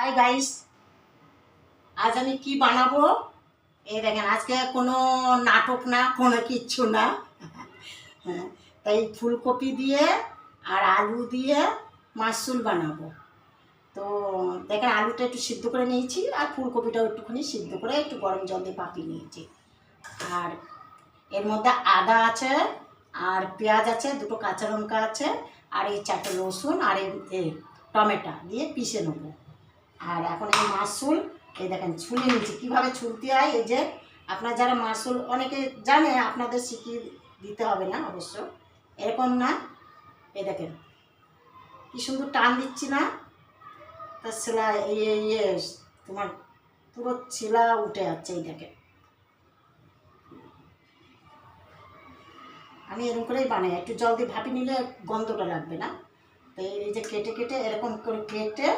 Hi guys, আজ আমি কি বানাবো এই দেখেন। আজকে কোনো নাটক না, কোনো কিচ্ছু না। হ্যাঁ, তাই ফুলকপি দিয়ে আর আলু দিয়ে মাশরুম বানাবো। তো দেখেন, আলুটা একটু সিদ্ধ করে নিয়েছি আর ফুলকপিটাও একটুখানি সিদ্ধ করে একটু গরম জল দিয়ে পাকিয়ে নিয়েছি। আর এর মধ্যে আদা আছে আর পেঁয়াজ আছে, দুটো কাঁচা লঙ্কা আছে আর এই 4টে রসুন আর এই টমেটো দিয়ে পিষে নেবো। আর এখন এই মাশরুম এই দেখেন ছুলে নিচ্ছি। কীভাবে ছুলতে হয় এই যে, আপনার যারা মাশরুম অনেকে জানে, আপনাদের শিখিয়ে দিতে হবে না অবশ্য। এরকম না, এই দেখেন কী সুন্দর টান দিচ্ছি না, তার ছেলা ইয়ে তোমার পুরো ছেলা উঠে যাচ্ছে। এই দেখেন, আমি এরকম করেই বানাই। একটু জল দিয়ে ভাপি নিলে গন্ধটা লাগবে না। তো এই যে কেটে কেটে এরকম করে কেটে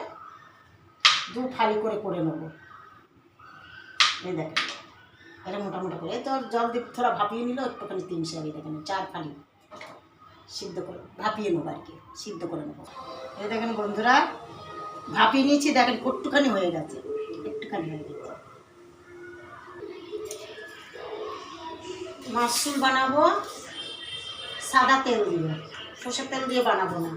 দু ফালি করে করে নেবো। এই দেখেন, এটা মোটামুটি করে তো জল দিয়ে থোড়া ভাপিয়ে নিল একটুখানি 3 শাড়ি দেখেন 4 ফালি সিদ্ধ করে ভাপিয়ে নেবো আর কি, সিদ্ধ করে নেবো। এই দেখেন বন্ধুরা, ভাপিয়ে নিয়েছি। দেখেন একটুখানি হয়ে গেছে, একটুখানি হয়ে গেছে। মাশরুম বানাবো সাদা তেল দিয়ে, সরষের তেল দিয়ে বানাবো না।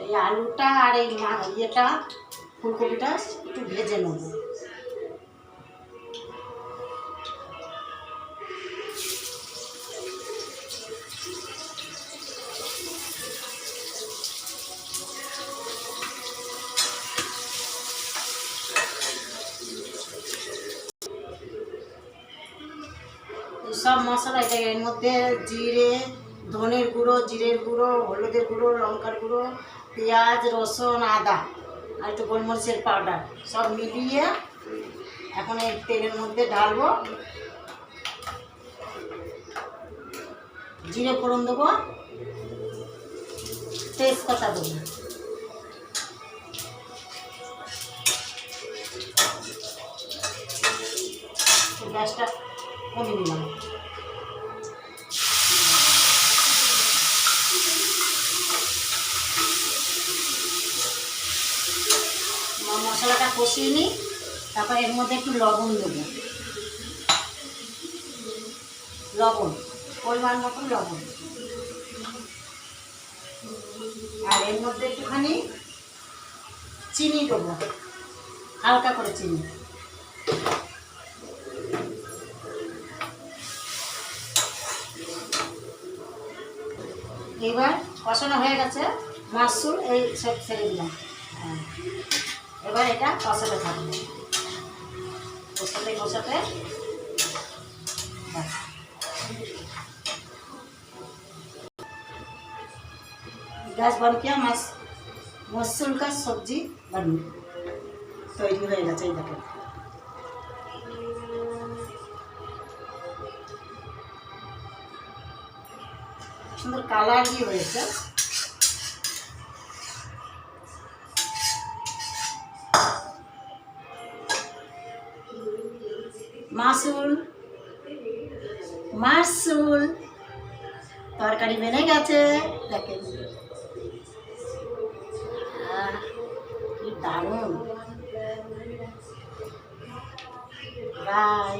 এই আলুটা আর এই ইয়েটা ফুলকপিটা একটু ভেজে নেব। সব মশলা এটা এর মধ্যে জিরে, ধনের গুঁড়ো, জিরের গুঁড়ো, হলুদের গুঁড়ো, লঙ্কার গুঁড়ো, পেঁয়াজ, রসুন, আদা আর একটু গোলমরিচের পাউডার সব মিলিয়ে এখন এই তেলের মধ্যে ঢালবো। জিরে ফোড়ন দেবো, তেজপাতা দেবো, গ্যাসটা কমিয়ে নিলাম। মশলাটা কষিয়ে নিই, তারপর এর মধ্যে একটু লবণ দেবো, লবণ পরিমাণ মতন লবণ। আর এর মধ্যে একটুখানি চিনি দেবো, হালকা করে চিনি। এবার কষানো হয়ে গেছে, মাশরুম এই সব ছেড়ে দিলাম। এবার এটা কষাতে থাকবে, কষাতে কষাতে গ্যাস बंद किया। मशरूम का सब्जी তৈরি হয়ে গেছে। এই দেখেন, সুন্দর কালার দিয়ে হয়েছে। মাশরুম তরকারি বেনে গেছে দেখেন, কি দারুণ। বাই।